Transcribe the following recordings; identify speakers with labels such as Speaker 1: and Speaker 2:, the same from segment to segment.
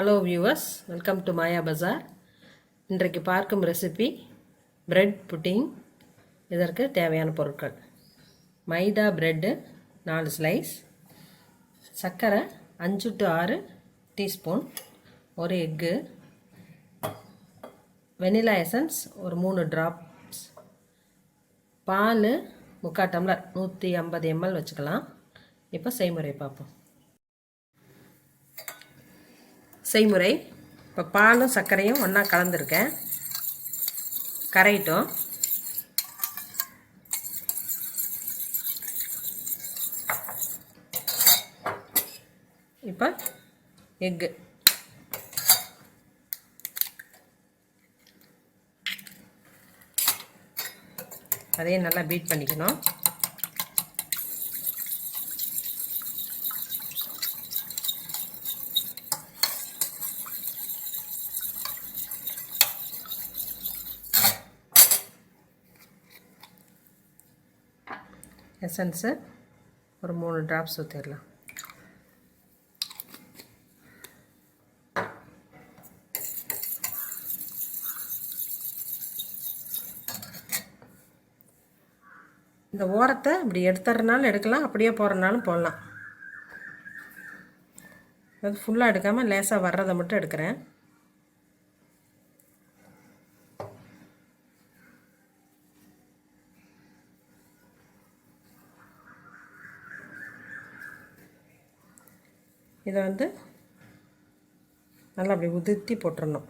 Speaker 1: Hello viewers, welcome to மாயா பஜார். இன்றைக்கு பார்க்கும் recipe bread pudding. இதற்கு தேவையான பொருட்கள்: மைதா பிரெட்டு 4 ஸ்லைஸ், சர்க்கரை 5 to 6 டீஸ்பூன், ஒரு எக்கு, வெனிலா எசன்ஸ் ஒரு 3 ட்ராப்ஸ், பால் 3/4 டம்ளர் 150 ml வச்சுக்கலாம். இப்போ செய்முறை பார்ப்போம். செய்முறை: இப்போ பாலும் சர்க்கரையும் ஒன்றா கலந்துருக்கேன், கரையிட்டோம். இப்போ எக்கு, அதையும் நல்லா பீட் பண்ணிக்கணும். எசன்ஸு ஒரு 3 ட்ராப்ஸ் ஊற்றிடலாம். இந்த ஓரத்தை இப்படி எடுத்துறதுனாலும் எடுக்கலாம், அப்படியே போடுறதுனாலும் போடலாம். அது ஃபுல்லாக எடுக்காமல் லேசாக வர்றதை மட்டும் எடுக்கிறேன். இதை நல்லா அப்படி உதிர்த்தி போட்டுடணும்.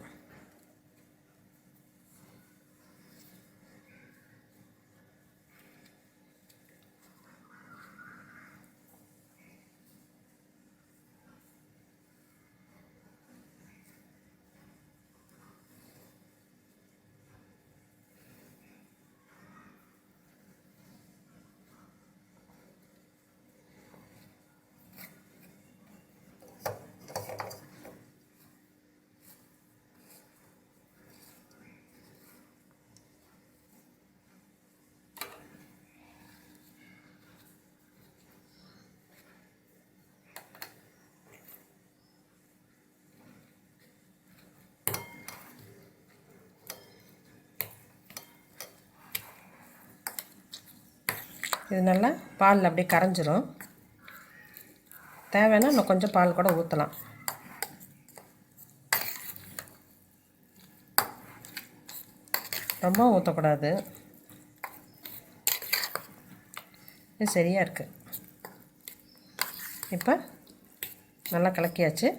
Speaker 1: இது நல்லா பாலில் அப்படியே கரைஞ்சிரும். தேவைன்னா இன்னும் கொஞ்சம் பால் கூட ஊற்றலாம். ரொம்ப ஊற்றக்கூடாது. இது சரியாக இருக்குது. இப்போ நல்லா கலக்கியாச்சு.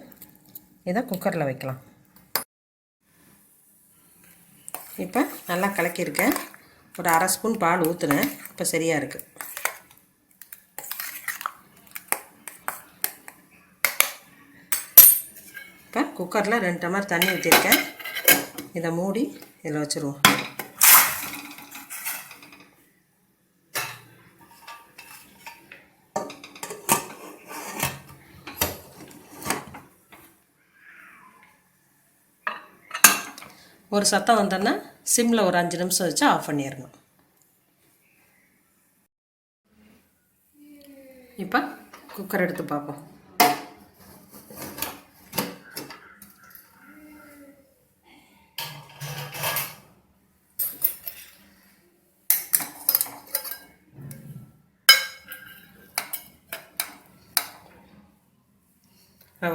Speaker 1: இதை குக்கரில் வைக்கலாம். இப்போ நல்லா கலக்கியிருக்கேன். ஒரு 1/2 ஸ்பூன் பால் ஊற்றுனேன். இப்போ சரியாக இருக்குது. இப்போ குக்கரில் 2 டம்ளர் தண்ணி ஊற்றிருக்கேன். இதை மூடி இதில் வச்சுருவோம். ஒரு சத்தம் வந்தோன்னா சிம்மில் ஒரு 5 நிமிஷம் வச்சு ஆஃப் பண்ணிடணும். இப்போ குக்கர் எடுத்து பார்ப்போம்.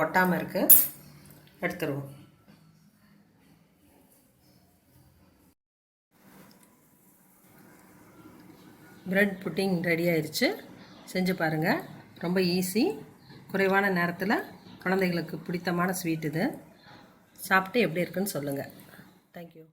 Speaker 1: ஒட்டாமல் இருக்குது, எடுத்துருவோம். பிரெட் புட்டிங் ரெடி ஆயிடுச்சு. செஞ்சு பாருங்கள். ரொம்ப ஈஸி, குறைவான நேரத்தில் குழந்தைகளுக்கு பிடித்தமான ஸ்வீட் இது. சாப்பிட்டு எப்படி இருக்குன்னு சொல்லுங்கள். தேங்க்யூ.